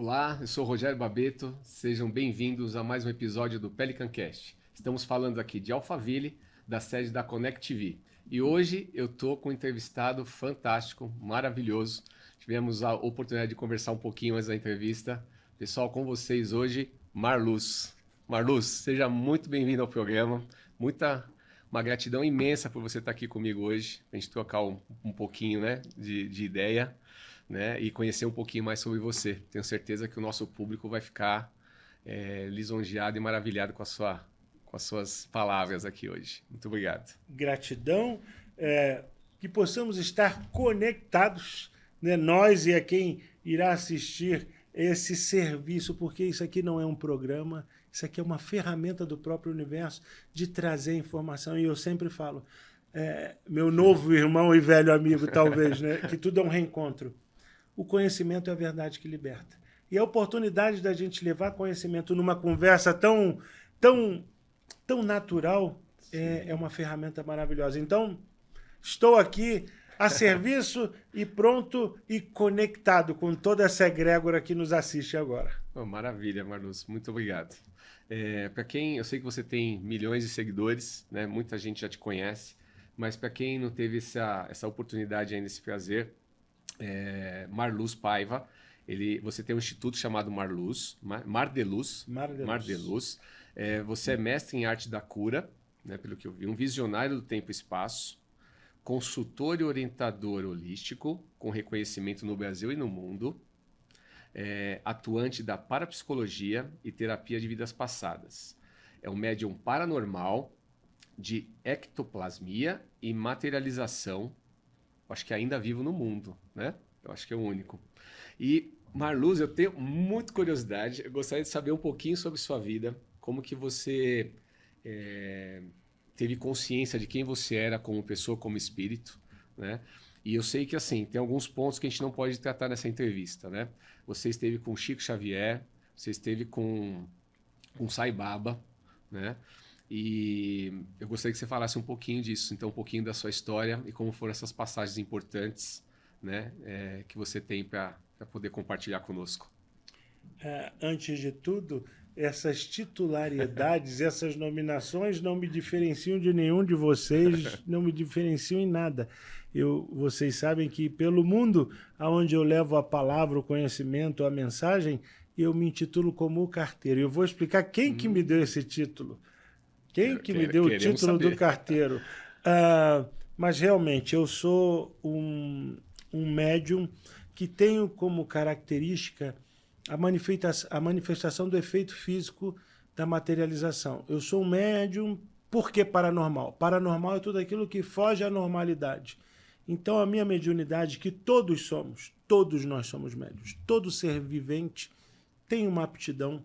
Olá, eu sou o Rogério Babeto, sejam bem-vindos a mais um episódio do Pelican Cast. Estamos falando aqui de Alphaville, da sede da Connect TV. E hoje eu estou com um entrevistado fantástico, maravilhoso. Tivemos a oportunidade de conversar um pouquinho antes da entrevista. Pessoal, com vocês hoje, Marluz. Marluz, seja muito bem-vindo ao programa. Uma gratidão imensa por você estar aqui comigo hoje, a gente trocar um pouquinho, né, de ideia, né, e conhecer um pouquinho mais sobre você. Tenho certeza que o nosso público vai ficar lisonjeado e maravilhado com as suas palavras aqui hoje. Muito obrigado. Gratidão, que possamos estar conectados, né, nós e a quem irá assistir esse serviço, porque isso aqui não é um programa, isso aqui é uma ferramenta do próprio universo de trazer informação. E eu sempre falo, meu novo irmão e velho amigo, talvez, né, que tudo é um reencontro. O conhecimento é a verdade que liberta. E a oportunidade da gente levar conhecimento numa conversa tão natural é uma ferramenta maravilhosa. Então, estou aqui a serviço e pronto e conectado com toda essa egrégora que nos assiste agora. Oh, maravilha, Marluz. Muito obrigado. Para quem, eu sei que você tem milhões de seguidores, né? Muita gente já te conhece, mas para quem não teve essa oportunidade ainda, esse prazer, Marluz Paiva, você tem um instituto chamado Mar de Luz. Você é mestre em arte da cura, né, pelo que eu vi, um visionário do tempo e espaço, consultor e orientador holístico, com reconhecimento no Brasil e no mundo, atuante da parapsicologia e terapia de vidas passadas. É um médium paranormal de ectoplasmia e materialização, acho que ainda vivo no mundo, né? Eu acho que é o único. E, Marluz, eu tenho muita curiosidade, eu gostaria de saber um pouquinho sobre sua vida, como que você teve consciência de quem você era como pessoa, como espírito, né? E eu sei que, assim, tem alguns pontos que a gente não pode tratar nessa entrevista, né? Você esteve com Chico Xavier, você esteve com Sai Baba, né? E eu gostaria que você falasse um pouquinho disso, então um pouquinho da sua história e como foram essas passagens importantes, né, que você tem para poder compartilhar conosco. Antes de tudo, essas titularidades, essas nominações não me diferenciam de nenhum de vocês, não me diferenciam em nada. Vocês sabem que pelo mundo aonde eu levo a palavra, o conhecimento, a mensagem, eu me intitulo como o carteiro. Eu vou explicar quem que me deu esse título. Quem que me deu o título do carteiro? Mas realmente eu sou um médium que tenho como característica a manifestação do efeito físico da materialização. Eu sou um médium porque paranormal. Paranormal é tudo aquilo que foge à normalidade. Então a minha mediunidade, que todos nós somos médiuns, todo ser vivente tem uma aptidão,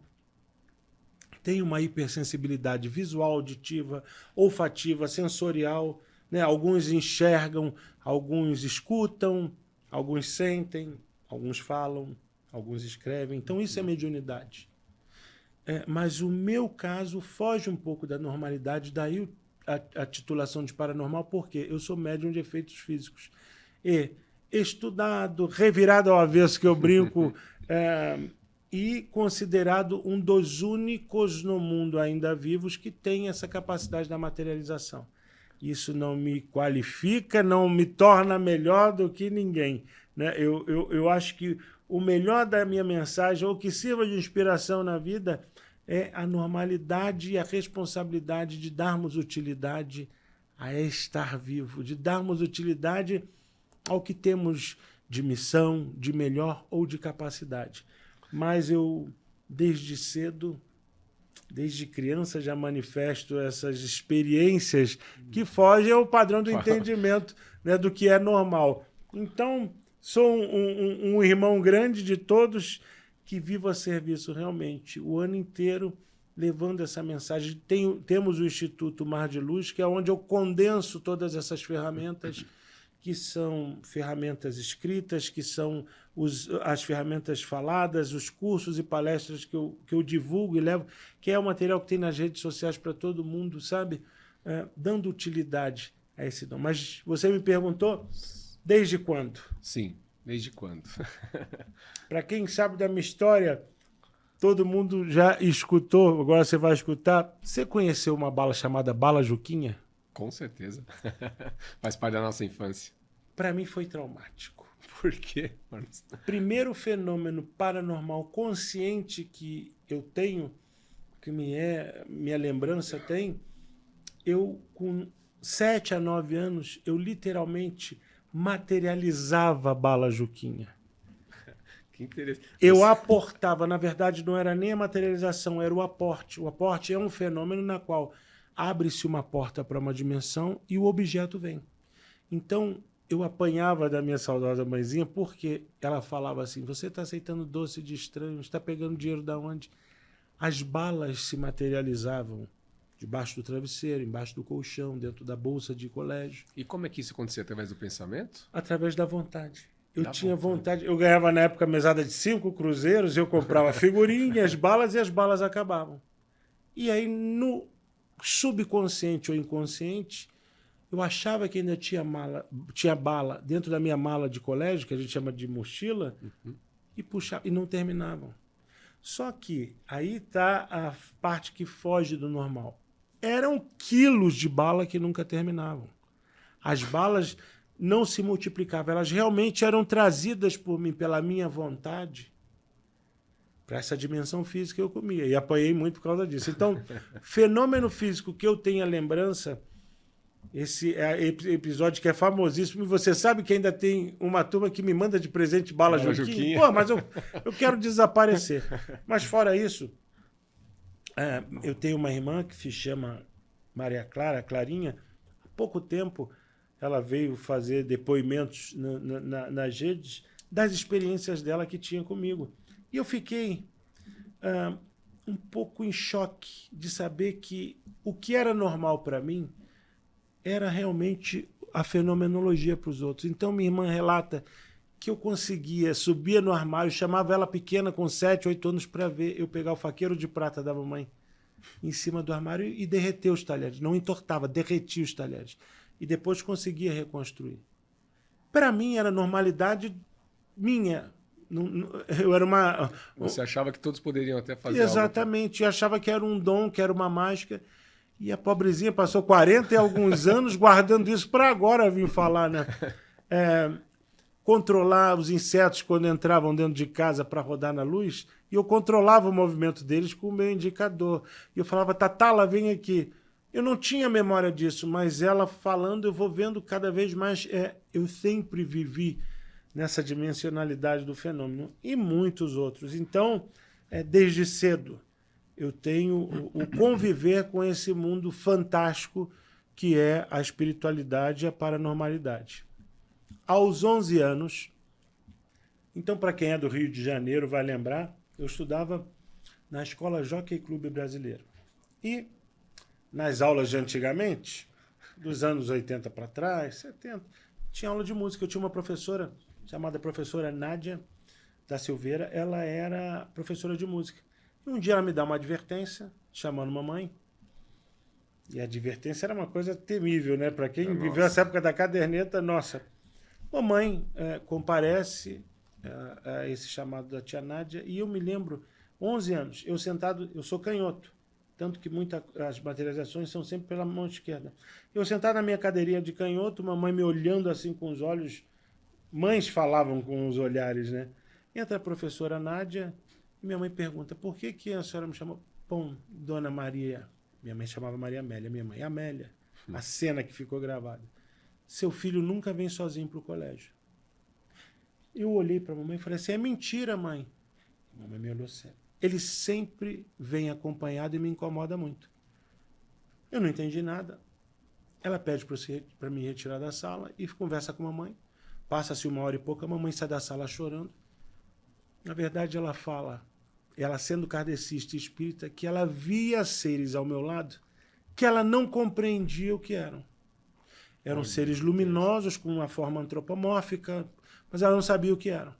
tem uma hipersensibilidade visual, auditiva, olfativa, sensorial, né? Alguns enxergam, alguns escutam, alguns sentem, alguns falam, alguns escrevem. Então isso é mediunidade. Mas o meu caso foge um pouco da normalidade, daí a titulação de paranormal, porque eu sou médium de efeitos físicos. E estudado, revirado ao avesso, que eu brinco, e considerado um dos únicos no mundo ainda vivos que tem essa capacidade da materialização. Isso não me qualifica, não me torna melhor do que ninguém, né? Eu acho que o melhor da minha mensagem, ou que sirva de inspiração na vida, é a normalidade e a responsabilidade de darmos utilidade a estar vivo, de darmos utilidade ao que temos de missão, de melhor ou de capacidade. Mas eu, desde cedo, desde criança, já manifesto essas experiências que fogem ao padrão do entendimento, né, do que é normal. Então, sou um irmão grande de todos que vivo a serviço realmente o ano inteiro, levando essa mensagem. Temos o Instituto Mar de Luz, que é onde eu condenso todas essas ferramentas, que são ferramentas escritas, que são as ferramentas faladas, os cursos e palestras que eu divulgo e levo, que é o material que tem nas redes sociais para todo mundo, sabe? Dando utilidade a esse dom. Mas você me perguntou, desde quando? Sim. Desde quando? Para quem sabe da minha história, todo mundo já escutou, agora você vai escutar. Você conheceu uma bala chamada Bala Juquinha? Com certeza. Faz parte da nossa infância. Para mim foi traumático. Por quê, Marlos? Primeiro fenômeno paranormal consciente que eu tenho, que minha lembrança tem, eu com 7 a 9 anos, eu literalmente materializava a Bala Juquinha. Que interessante. Eu aportava, na verdade não era nem a materialização, era o aporte. O aporte é um fenômeno na qual abre-se uma porta para uma dimensão e o objeto vem. Então, eu apanhava da minha saudosa mãezinha porque ela falava assim, você está aceitando doce de estranho, está pegando dinheiro da onde? As balas se materializavam debaixo do travesseiro, embaixo do colchão, dentro da bolsa de colégio. E como é que isso acontecia? Através do pensamento? Através da vontade. Eu Da tinha vontade. vontade. Eu ganhava na época mesada de 5 cruzeiros, eu comprava figurinha, as balas e as balas acabavam. E aí, no subconsciente ou inconsciente, eu achava que ainda tinha bala dentro da minha mala de colégio, que a gente chama de mochila, e puxava, e não terminavam. Só que aí está a parte que foge do normal. Eram quilos de bala que nunca terminavam. As balas não se multiplicavam, elas realmente eram trazidas por mim, pela minha vontade, para essa dimensão física que eu comia. E apanhei muito por causa disso. Então, fenômeno físico que eu tenho a lembrança, esse episódio que é famosíssimo, e você sabe que ainda tem uma turma que me manda de presente bala Juquinha? Pô, mas eu quero desaparecer. Mas fora isso, eu tenho uma irmã que se chama Maria Clara, Clarinha. Há pouco tempo ela veio fazer depoimentos nas redes das experiências dela que tinha comigo. E eu fiquei um pouco em choque de saber que o que era normal para mim era realmente a fenomenologia para os outros. Então minha irmã relata que eu conseguia, subia no armário, chamava ela pequena com 7, 8 anos para ver eu pegar o faqueiro de prata da mamãe em cima do armário e derreter os talheres. Não entortava, derretia os talheres. E depois conseguia reconstruir. Para mim era normalidade minha. Eu era uma... Você achava que todos poderiam até fazer Exatamente. Eu achava que era um dom, que era uma mágica. E a pobrezinha passou 40 e alguns anos guardando isso para agora vir falar, né? Controlar os insetos quando entravam dentro de casa para rodar na luz, e eu controlava o movimento deles com o meu indicador. E eu falava, Tatala, vem aqui. Eu não tinha memória disso, mas ela falando, eu vou vendo cada vez mais. Eu sempre vivi nessa dimensionalidade do fenômeno, e muitos outros. Então, desde cedo, eu tenho o conviver com esse mundo fantástico que é a espiritualidade e a paranormalidade. Aos 11 anos, então, para quem é do Rio de Janeiro vai lembrar, eu estudava na Escola Jockey Clube Brasileiro. E nas aulas de antigamente, dos anos 80 para trás, 70, tinha aula de música. Eu tinha uma professora chamada professora Nádia da Silveira, ela era professora de música. E um dia ela me dá uma advertência, chamando mamãe. E a advertência era uma coisa temível, né? Para quem viveu essa época da caderneta, nossa. Mamãe comparece a esse chamado da tia Nádia, e eu me lembro, 11 anos, eu sentado, eu sou canhoto, tanto que as materializações são sempre pela mão esquerda. Eu sentado na minha cadeirinha de canhoto, mamãe me olhando assim com os olhos, mães falavam com os olhares, né? Entra a professora Nádia, e minha mãe pergunta, por que a senhora me chamou? Bom, Dona Maria, minha mãe chamava Maria Amélia, minha mãe, Amélia, a cena que ficou gravada. Seu filho nunca vem sozinho para o colégio. Eu olhei para a mamãe e falei assim, é mentira, mãe. A mamãe me olhou sério. Ele sempre vem acompanhado e me incomoda muito. Eu não entendi nada. Ela pede para me retirar da sala e conversa com a mamãe. Passa-se 1 hora e pouco, a mamãe sai da sala chorando. Na verdade, ela fala, ela sendo kardecista e espírita, que ela via seres ao meu lado que ela não compreendia o que eram. Eram seres luminosos, com uma forma antropomórfica, mas ela não sabia o que eram.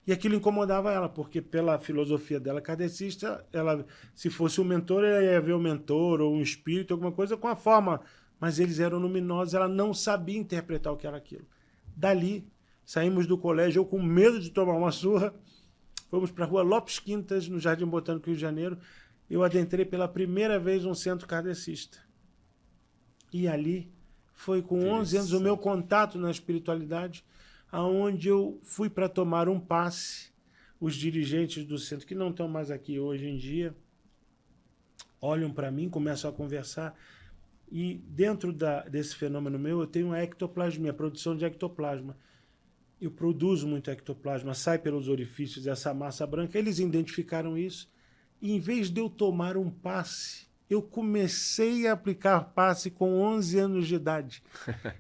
E aquilo incomodava ela, porque pela filosofia dela kardecista, ela, se fosse um mentor, ela ia ver o mentor ou um espírito, alguma coisa com a forma, mas eles eram luminosos, ela não sabia interpretar o que era aquilo. Dali saímos do colégio, eu com medo de tomar uma surra, fomos para a rua Lopes Quintas, no Jardim Botânico, Rio de Janeiro. Eu adentrei pela primeira vez um centro kardecista. E ali foi com 11 anos o meu contato na espiritualidade, aonde eu fui para tomar um passe. Os dirigentes do centro, que não estão mais aqui hoje em dia, olham para mim, começam a conversar. E dentro desse fenômeno meu, eu tenho a ectoplasmia, a produção de ectoplasma. Eu produzo muito ectoplasma, sai pelos orifícios essa massa branca. Eles identificaram isso. E em vez de eu tomar um passe, eu comecei a aplicar passe com 11 anos de idade.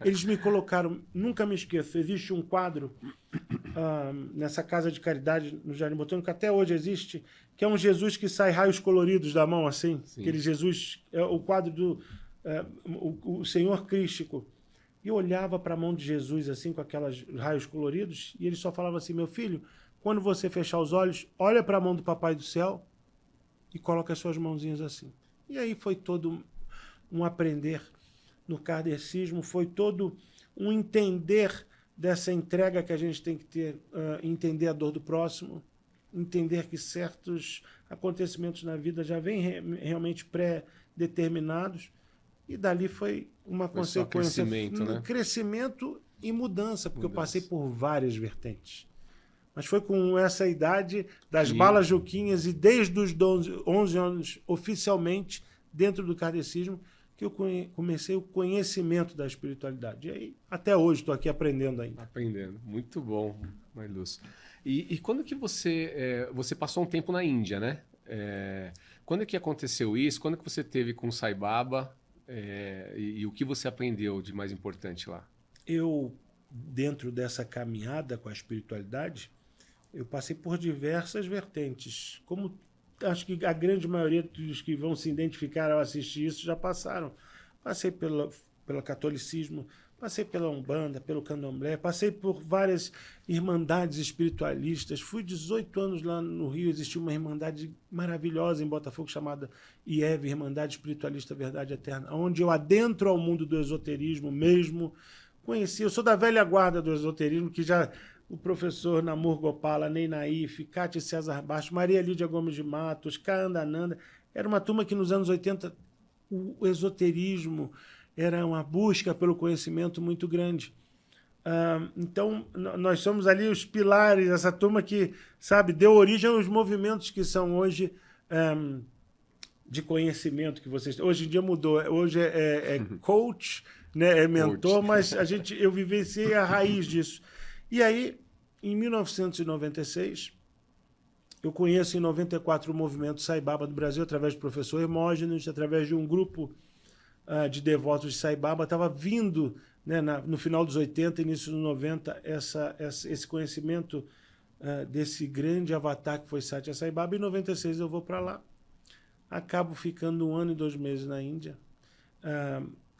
Eles me colocaram, nunca me esqueço, existe um quadro nessa casa de caridade no Jardim Botânico, que até hoje existe, que é um Jesus que sai raios coloridos da mão, assim. Sim. Aquele Jesus, é o quadro do o Senhor Crístico. E eu olhava para a mão de Jesus, assim, com aqueles raios coloridos, e ele só falava assim, meu filho, quando você fechar os olhos, olha para a mão do Papai do Céu e coloca as suas mãozinhas assim. E aí foi todo um aprender no kardecismo, foi todo um entender dessa entrega que a gente tem que ter, entender a dor do próximo, entender que certos acontecimentos na vida já vêm realmente pré-determinados, e dali foi uma consequência, crescimento, né? Crescimento e mudança, porque eu passei por várias vertentes. Mas foi com essa idade das balas juquinhas e desde os 11 anos, oficialmente, dentro do kardecismo, que eu comecei o conhecimento da espiritualidade. E aí, até hoje, estou aqui aprendendo ainda. Aprendendo. Muito bom, Marluz. E quando que você passou um tempo na Índia, né? Quando é que aconteceu isso? Quando que você teve com o Sai Baba? E o que você aprendeu de mais importante lá? Eu, dentro dessa caminhada com a espiritualidade, eu passei por diversas vertentes. Como acho que a grande maioria dos que vão se identificar ao assistir isso já passaram. Passei pelo catolicismo, passei pela Umbanda, pelo Candomblé, passei por várias irmandades espiritualistas. Fui 18 anos lá no Rio, existia uma irmandade maravilhosa em Botafogo chamada IEV, Irmandade Espiritualista Verdade Eterna, onde eu adentro ao mundo do esoterismo mesmo. Conheci, eu sou da velha guarda do esoterismo, que já o professor Namur Gopala, Ney Naif, Cátia César Bastos, Maria Lídia Gomes de Matos, Kaandananda. Era uma turma que nos anos 80 o esoterismo era uma busca pelo conhecimento muito grande. Então, nós somos ali os pilares, essa turma que, sabe, deu origem aos movimentos que são hoje de conhecimento que vocês... Hoje em dia mudou, hoje é coach, né, é mentor, coach. Mas eu vivenciei a raiz disso. E aí, em 1996, eu conheço em 94 o movimento Sai Baba do Brasil, através do professor Hermógenes, através de um grupo de devotos de Sai Baba. Estava vindo, né, no final dos 80, início dos 90, esse conhecimento desse grande avatar que foi Satya Sai Baba. Em 96 eu vou para lá. Acabo ficando 1 ano e 2 meses na Índia.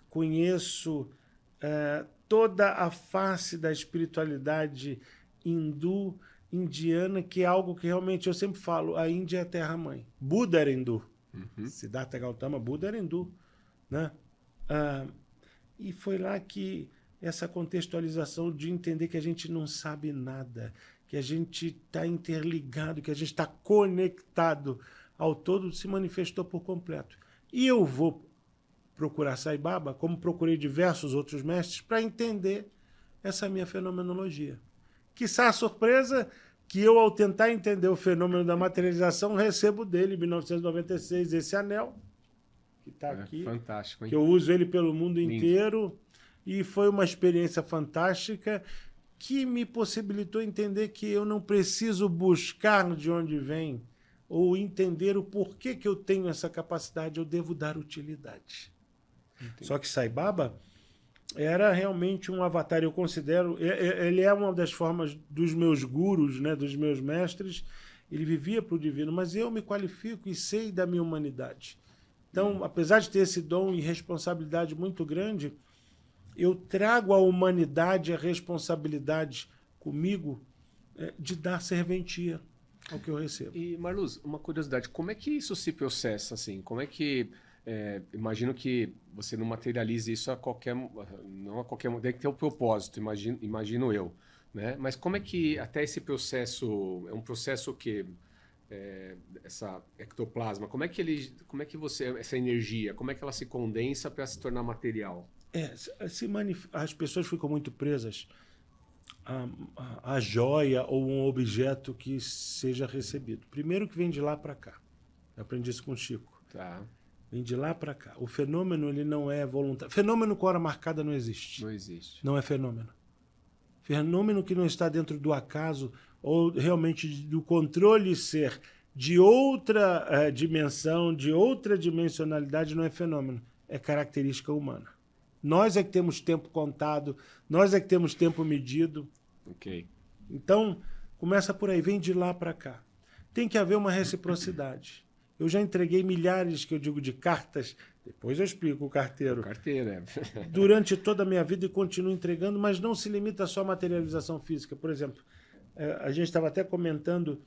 Conheço toda a face da espiritualidade indiana, que é algo que realmente eu sempre falo, a Índia é a terra-mãe. Buda era hindu. Siddhartha Gautama, Buda era hindu. Né? E foi lá que essa contextualização de entender que a gente não sabe nada, que a gente está interligado, que a gente está conectado ao todo, se manifestou por completo. E eu vou procurar Sai Baba, como procurei diversos outros mestres, para entender essa minha fenomenologia. Quiçá a surpresa que eu, ao tentar entender o fenômeno da materialização, recebo dele, em 1996, esse anel, que está aqui. Fantástico, hein? Que eu uso ele pelo mundo inteiro. E foi uma experiência fantástica que me possibilitou entender que eu não preciso buscar de onde vem ou entender o porquê que eu tenho essa capacidade, eu devo dar utilidade. Entendi. Só que Sai Baba era realmente um avatar, eu considero, ele é uma das formas dos meus gurus, né, dos meus mestres, ele vivia para o divino, mas eu me qualifico e sei da minha humanidade. Então, apesar de ter esse dom e responsabilidade muito grande, eu trago à humanidade a responsabilidade comigo de dar serventia ao que eu recebo. E, Marluz, uma curiosidade, como é que isso se processa, assim? Como é que... imagino que você não materialize isso a qualquer... Não a qualquer... Tem que ter um propósito, imagino eu. né? Mas como é que até esse processo é um processo que essa ectoplasma, como é que você essa energia, como é que ela se condensa para se tornar material? As pessoas ficam muito presas a joia ou um objeto que seja recebido. Primeiro que vem de lá para cá. Eu aprendi isso com o Chico. Tá. Vem de lá para cá. O fenômeno ele não é voluntário. Fenômeno com hora marcada não existe. Não existe. Não é fenômeno. Fenômeno que não está dentro do acaso ou realmente do controle ser de outra dimensão, de outra dimensionalidade, não é fenômeno. É característica humana. Nós é que temos tempo contado, nós é que temos tempo medido. Ok. Então, começa por aí, vem de lá para cá. Tem que haver uma reciprocidade. Eu já entreguei milhares, que eu digo, de cartas, depois eu explico o carteiro. Carteira. Durante toda a minha vida e continuo entregando, mas não se limita só à materialização física. Por exemplo, a gente estava até comentando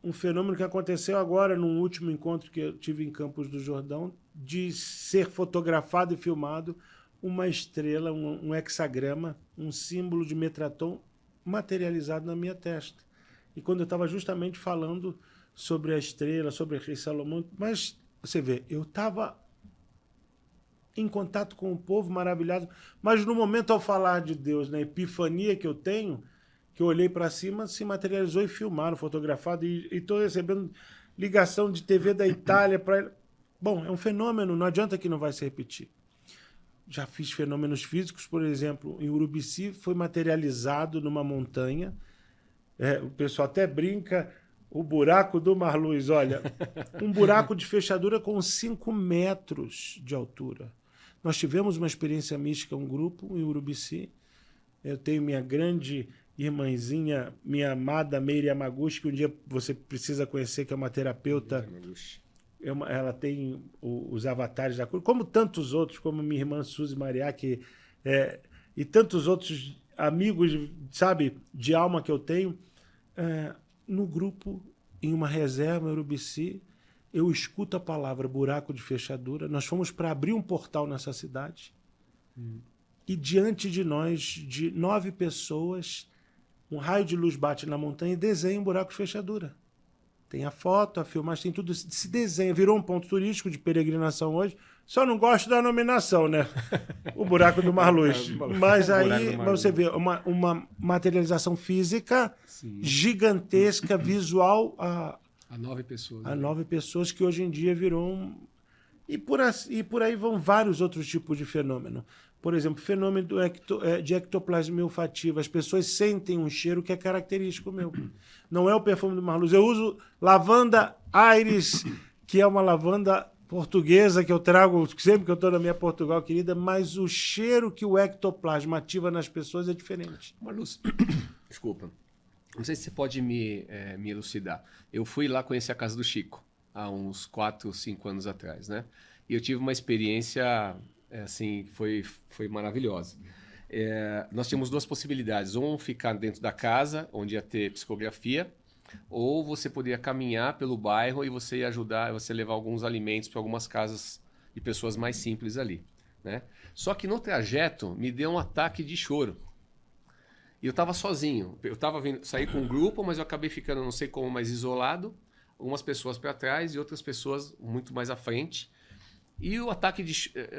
um fenômeno que aconteceu agora num último encontro que eu tive em Campos do Jordão, de ser fotografado e filmado uma estrela, um hexagrama, um símbolo de Metraton materializado na minha testa. E quando eu estava justamente falando sobre a estrela, sobre o rei Salomão, mas você vê, eu estava em contato com o povo maravilhado, mas no momento ao falar de Deus, na epifania que eu tenho, que eu olhei para cima, se materializou e filmaram, fotografado, e estou recebendo ligação de TV da Itália para... Bom, é um fenômeno, não adianta que não vai se repetir. Já fiz fenômenos físicos, por exemplo, em Urubici foi materializado numa montanha, o pessoal até brinca, o buraco do Marluz, olha, um buraco de fechadura com 5 metros de altura. Nós tivemos uma experiência mística, um grupo em Urubici, eu tenho minha grande irmãzinha, minha amada Meire Yamaguchi, que um dia você precisa conhecer, que é uma terapeuta. Ela tem os avatares da cura, como tantos outros, como minha irmã Suzy Mariá, e tantos outros amigos, sabe, de alma que eu tenho. No grupo, em uma reserva em Urubici, eu escuto a palavra buraco de fechadura. Nós fomos para abrir um portal nessa cidade. E diante de nós, de 9 pessoas, um raio de luz bate na montanha e desenha um buraco de fechadura. Tem a foto, a filmagem, tem tudo. Se desenha, virou um ponto turístico de peregrinação hoje. Só não gosto da nominação, né? O buraco do Marluz. Mas aí você vê uma materialização física gigantesca, visual a 9 pessoas. A 9 pessoas que hoje em dia virou um... E por aí vão vários outros tipos de fenômeno. Por exemplo, fenômeno de ectoplasmia olfativa. As pessoas sentem um cheiro que é característico meu. Não é o perfume do Marluz. Eu uso lavanda Iris, que é uma lavanda portuguesa que eu trago sempre que eu estou na minha Portugal querida, mas o cheiro que o ectoplasma ativa nas pessoas é diferente. Marluz, desculpa. Não sei se você pode me elucidar. Eu fui lá conhecer a casa do Chico há uns 4, 5 anos atrás, né? E eu tive uma experiência... assim, foi maravilhosa. Nós tínhamos 2 possibilidades. Ficar dentro da casa, onde ia ter psicografia, ou você poderia caminhar pelo bairro e você ia ajudar, você levar alguns alimentos para algumas casas de pessoas mais simples ali, né? Só que no trajeto me deu um ataque de choro. E eu estava sozinho. Eu saí com um grupo, mas eu acabei ficando, não sei como, mais isolado. Algumas pessoas para trás e outras pessoas muito mais à frente. E o ataque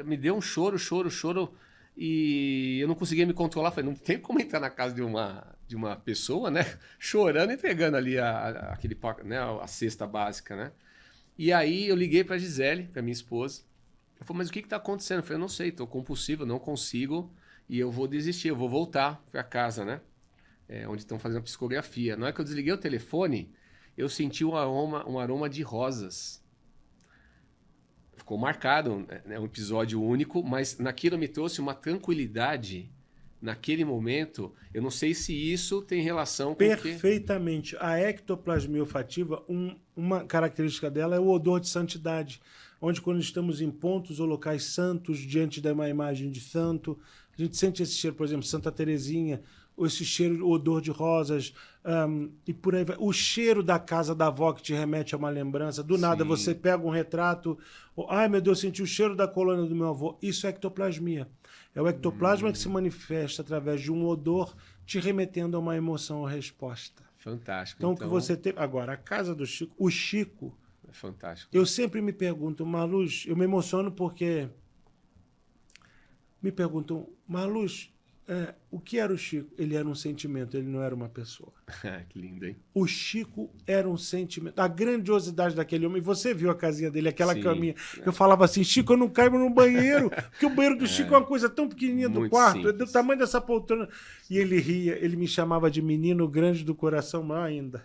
me deu um choro, e eu não conseguia me controlar. Falei, não tem como entrar na casa de uma pessoa, né? Chorando, entregando ali a cesta básica, né? E aí eu liguei para a Gisele, para minha esposa. Eu falei, mas o que está acontecendo? Eu falei, eu não sei, estou compulsivo, não consigo, e eu vou desistir, eu vou voltar para casa, né? Onde estão fazendo a psicografia. Na hora que eu desliguei o telefone, eu senti um aroma de rosas. Ficou marcado, né, um episódio único, mas naquilo me trouxe uma tranquilidade naquele momento. Eu não sei se isso tem relação com Perfeitamente. A ectoplasmia olfativa, uma característica dela é o odor de santidade, onde quando estamos em pontos ou locais santos, diante de uma imagem de santo, a gente sente esse cheiro, por exemplo, Santa Terezinha, ou esse cheiro, o odor de rosas, e por aí vai. O cheiro da casa da avó que te remete a uma lembrança. Do nada você pega um retrato, ai meu Deus, senti o cheiro da colônia do meu avô. Isso é ectoplasmia. É o ectoplasma que se manifesta através de um odor te remetendo a uma emoção ou resposta. Fantástico. Então, o que você teve... Agora, a casa do Chico... O Chico... É fantástico. Eu sempre me pergunto, Marluz, eu me emociono porque... Me perguntam, Marluz, o que era o Chico? Ele era um sentimento, ele não era uma pessoa. Que lindo, hein? O Chico era um sentimento. A grandiosidade daquele homem. Você viu a casinha dele, aquela Sim, caminha. Eu falava assim, Chico, eu não caibo no banheiro. Porque o banheiro do Chico é uma coisa tão pequenininha do Muito quarto. É do simples. tamanho dessa poltrona. E ele ria. Ele me chamava de menino grande do coração, maior ainda.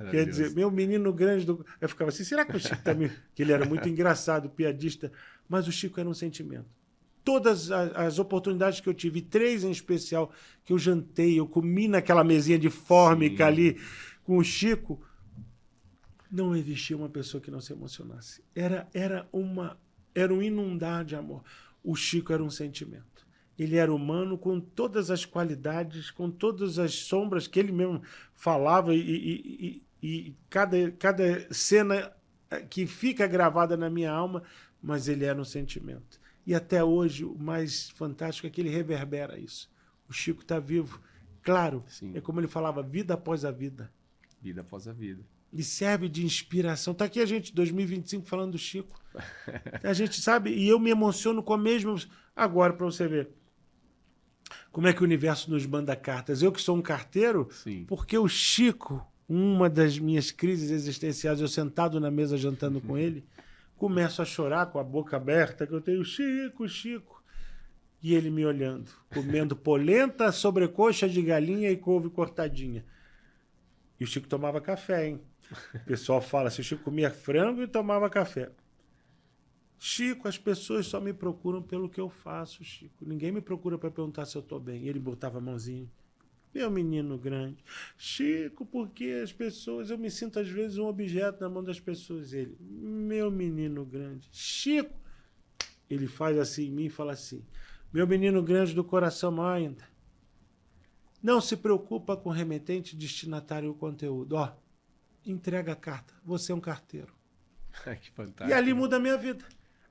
Quer dizer, meu menino grande do... Eu ficava assim, será que o Chico também... Que ele era muito engraçado, piadista. Mas o Chico era um sentimento. Todas as oportunidades que eu tive, 3 em especial, que eu jantei, eu comi naquela mesinha de fórmica ali com o Chico, não existia uma pessoa que não se emocionasse. Era um inundar de amor. O Chico era um sentimento. Ele era humano com todas as qualidades, com todas as sombras que ele mesmo falava e cada cena que fica gravada na minha alma, mas ele era um sentimento. E até hoje, o mais fantástico é que ele reverbera isso. O Chico está vivo. Claro, é como ele falava, vida após a vida. Vida após a vida. E serve de inspiração. Está aqui a gente, 2025, falando do Chico. A gente sabe, e eu me emociono com a mesma... Agora, para você ver, como é que o universo nos manda cartas. Eu que sou um carteiro, porque o Chico, uma das minhas crises existenciais, eu sentado na mesa jantando com ele, começo a chorar com a boca aberta, que eu tenho Chico, Chico. E ele me olhando, comendo polenta, sobrecoxa de galinha e couve cortadinha. E o Chico tomava café, hein? O pessoal fala assim, o Chico comia frango e tomava café. Chico, as pessoas só me procuram pelo que eu faço, Chico. Ninguém me procura para perguntar se eu estou bem. E ele botava a mãozinha. Meu menino grande. Chico, porque as pessoas... Eu me sinto, às vezes, um objeto na mão das pessoas. Ele, meu menino grande. Chico! Ele faz assim em mim e fala assim, meu menino grande do coração maior ainda. Não se preocupa com remetente, destinatário e conteúdo. Ó, entrega a carta. Você é um carteiro. Que fantástico. E ali muda a minha vida.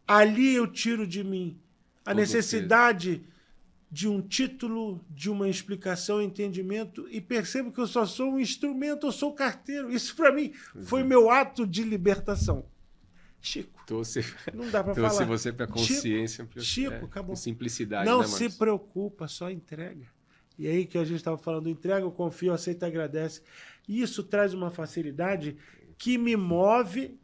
Ali eu tiro de mim a necessidade... de um título, de uma explicação, entendimento, e percebo que eu só sou um instrumento, eu sou carteiro. Isso, para mim, foi meu ato de libertação. Chico, não dá para falar. Trouxe você para a consciência. Chico, acabou. Simplicidade, não né, se preocupa, só entrega. E aí que a gente estava falando, entrega, eu confio, aceita, agradece. E isso traz uma facilidade que me move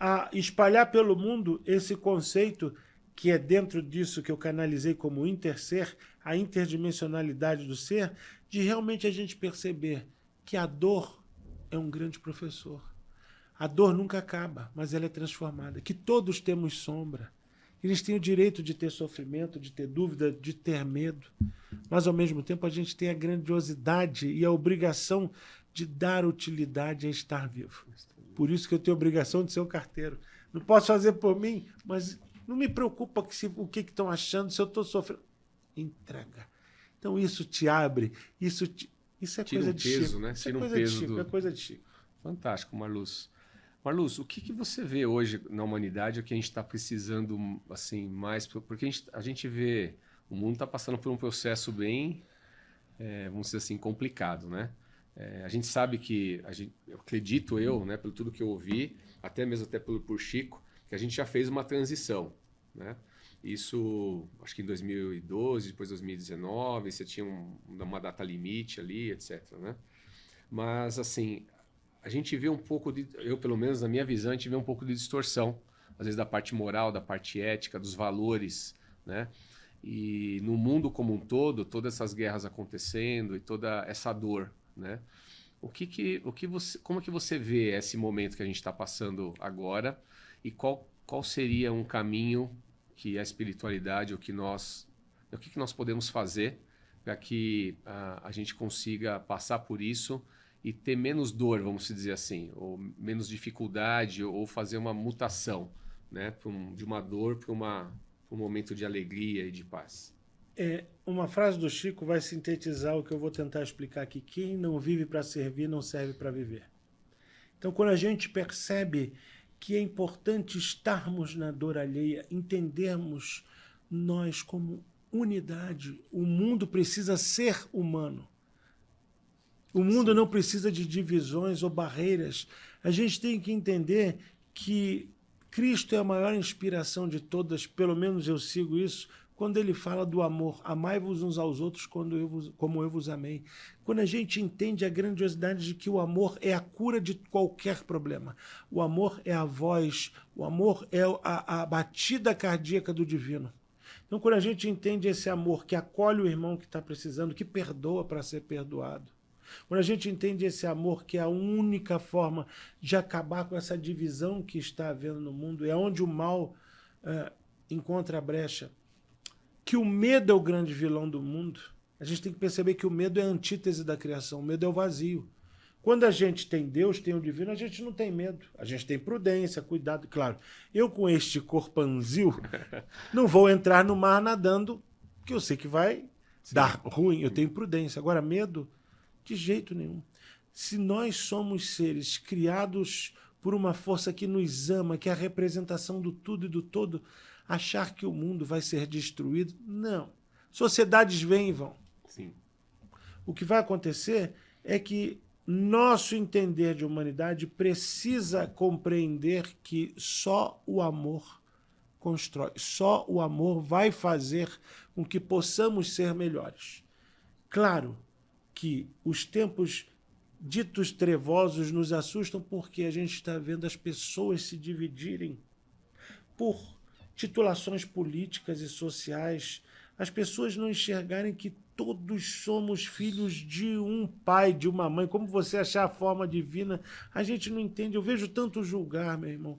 a espalhar pelo mundo esse conceito que é dentro disso que eu canalizei como interser, a interdimensionalidade do ser, de realmente a gente perceber que a dor é um grande professor. A dor nunca acaba, mas ela é transformada. Que todos temos sombra. Eles têm o direito de ter sofrimento, de ter dúvida, de ter medo. Mas, ao mesmo tempo, a gente tem a grandiosidade e a obrigação de dar utilidade a estar vivo. Por isso que eu tenho a obrigação de ser um carteiro. Não posso fazer por mim, mas... Não me preocupa o que estão achando, se eu estou sofrendo. Entrega. Então isso te abre, isso é tira coisa um de peso, Chico. né? Isso é Tira um coisa peso de Chico, do... é coisa de Chico. Fantástico, Marluz. Marluz, o que você vê hoje na humanidade, o que a gente está precisando assim, mais? Porque a gente vê, o mundo está passando por um processo bem, vamos dizer assim, complicado, né? A gente sabe que, eu acredito né, pelo tudo que eu ouvi, até mesmo por Chico, que a gente já fez uma transição, né? Isso, acho que em 2012, depois 2019, você tinha uma data limite ali, etc, né? Mas, assim, a gente vê um pouco eu, pelo menos na minha visão, a gente vê um pouco de distorção, às vezes da parte moral, da parte ética, dos valores, né? E no mundo como um todo, todas essas guerras acontecendo e toda essa dor, né? Como é que você vê esse momento que a gente está passando agora e qual seria um caminho que a espiritualidade, o que nós podemos fazer para que a gente consiga passar por isso e ter menos dor, vamos dizer assim, ou menos dificuldade, ou fazer uma mutação, né? De uma dor para um momento de alegria e de paz. Uma frase do Chico vai sintetizar o que eu vou tentar explicar aqui. Quem não vive para servir, não serve para viver. Então, quando a gente percebe que é importante estarmos na dor alheia, entendermos nós como unidade. O mundo precisa ser humano. O mundo não precisa de divisões ou barreiras. A gente tem que entender que Cristo é a maior inspiração de todas, pelo menos eu sigo isso, quando ele fala do amor. Amai-vos uns aos outros como eu vos amei. Quando a gente entende a grandiosidade de que o amor é a cura de qualquer problema. O amor é a voz, o amor é a batida cardíaca do divino. Então, quando a gente entende esse amor que acolhe o irmão que está precisando, que perdoa para ser perdoado, quando a gente entende esse amor que é a única forma de acabar com essa divisão que está havendo no mundo, é onde o mal encontra a brecha, que o medo é o grande vilão do mundo, a gente tem que perceber que o medo é a antítese da criação, o medo é o vazio. Quando a gente tem Deus, tem o divino, a gente não tem medo. A gente tem prudência, cuidado. Claro, eu com este corpanzil não vou entrar no mar nadando, que eu sei que vai dar ruim. Eu tenho prudência. Agora, medo, de jeito nenhum. Se nós somos seres criados por uma força que nos ama, que é a representação do tudo e do todo, achar que o mundo vai ser destruído, não. Sociedades vêm e vão. Sim. O que vai acontecer é que nosso entender de humanidade precisa compreender que só o amor constrói, só o amor vai fazer com que possamos ser melhores. Claro que os tempos ditos trevosos nos assustam porque a gente está vendo as pessoas se dividirem por titulações políticas e sociais, as pessoas não enxergarem que todos somos filhos de um pai, de uma mãe. Como você achar a forma divina, a gente não entende. Eu vejo tanto julgar, meu irmão.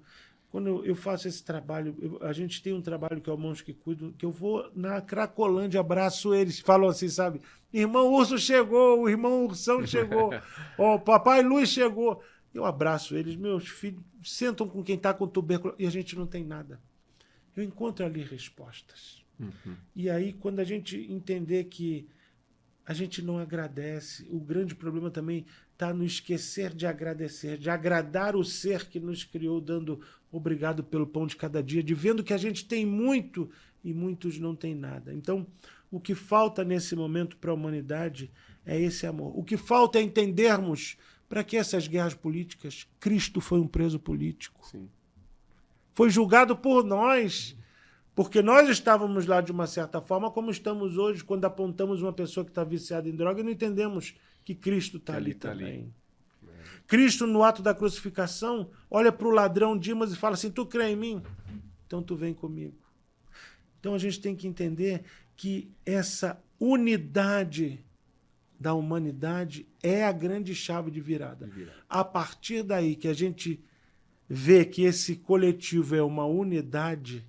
Quando eu faço esse trabalho, a gente tem um trabalho que é o Mãos que Cuidam, que eu vou na Cracolândia, abraço eles, falam assim, sabe? Irmão Urso chegou, o irmão Ursão chegou, o Papai Luz chegou. Eu abraço eles, meus filhos sentam com quem está com tuberculose, e a gente não tem nada. Eu encontro ali respostas. E aí, quando a gente entender que a gente não agradece, o grande problema também está no esquecer de agradecer, de agradar o ser que nos criou, dando obrigado pelo pão de cada dia, de vendo que a gente tem muito e muitos não têm nada. Então, o que falta nesse momento para a humanidade é esse amor. O que falta é entendermos para que essas guerras políticas, Cristo foi um preso político. Sim. Foi julgado por nós. Porque nós estávamos lá de uma certa forma, como estamos hoje, quando apontamos uma pessoa que está viciada em droga e não entendemos que Cristo está ali também. Cristo, no ato da crucificação, olha para o ladrão Dimas e fala assim, tu crê em mim? Então tu vem comigo. Então a gente tem que entender que essa unidade da humanidade é a grande chave de virada. A partir daí que a gente vê que esse coletivo é uma unidade,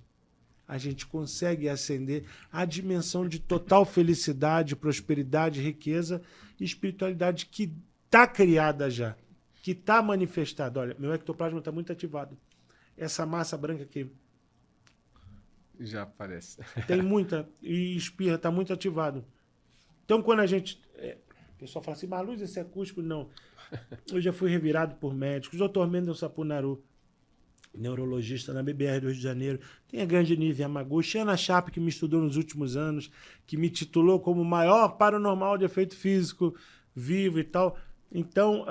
a gente consegue ascender à dimensão de total felicidade, prosperidade, riqueza e espiritualidade que está criada já, que está manifestada. Olha, meu ectoplasma está muito ativado. Essa massa branca aqui já aparece. tem muita, e espirra, está muito ativado. Então, quando a gente... o pessoal fala assim, mas Luz, esse é acústico? Não. Eu já fui revirado por médicos. Dr. Mendel Sapunaru, neurologista na BBR do Rio de Janeiro, tem a grande Nívia Yamaguchi, Ana Chape, que me estudou nos últimos anos, que me titulou como o maior paranormal de efeito físico vivo e tal. Então,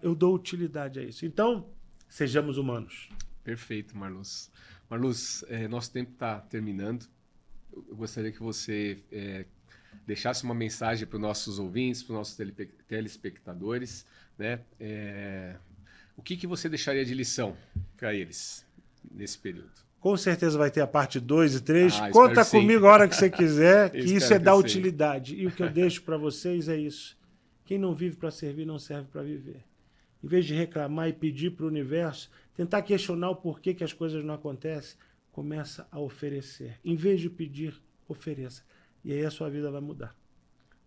eu dou utilidade a isso. Então, sejamos humanos. Perfeito, Marluz. Marluz, nosso tempo está terminando. Eu gostaria que você deixasse uma mensagem para os nossos ouvintes, para os nossos telespectadores, né? O que você deixaria de lição para eles nesse período? Com certeza vai ter a parte 2 e 3. Conta comigo a hora que você quiser, que isso é dar utilidade. E o que eu deixo para vocês é isso. Quem não vive para servir não serve para viver. Em vez de reclamar e pedir para o universo, tentar questionar o porquê que as coisas não acontecem, começa a oferecer. Em vez de pedir, ofereça. E aí a sua vida vai mudar.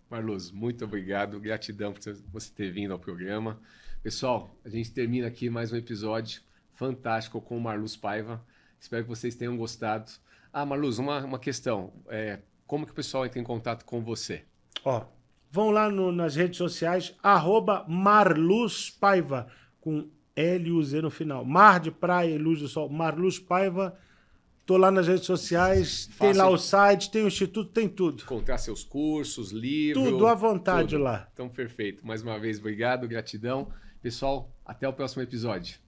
Marluz, muito obrigado. Gratidão por você ter vindo ao programa. Pessoal, a gente termina aqui mais um episódio fantástico com o Marluz Paiva. Espero que vocês tenham gostado. Marluz, uma questão. Como que o pessoal entra em contato com você? Vão lá nas redes sociais, @Marluz Paiva, com L e U Z no final. Mar de praia e luz do sol. Marluz Paiva Tô lá nas redes sociais, tem lá o site, tem o instituto, tem tudo. Encontrar seus cursos, livros. Tudo à vontade tudo. lá. Então, perfeito. Mais uma vez, obrigado, gratidão. Pessoal, até o próximo episódio.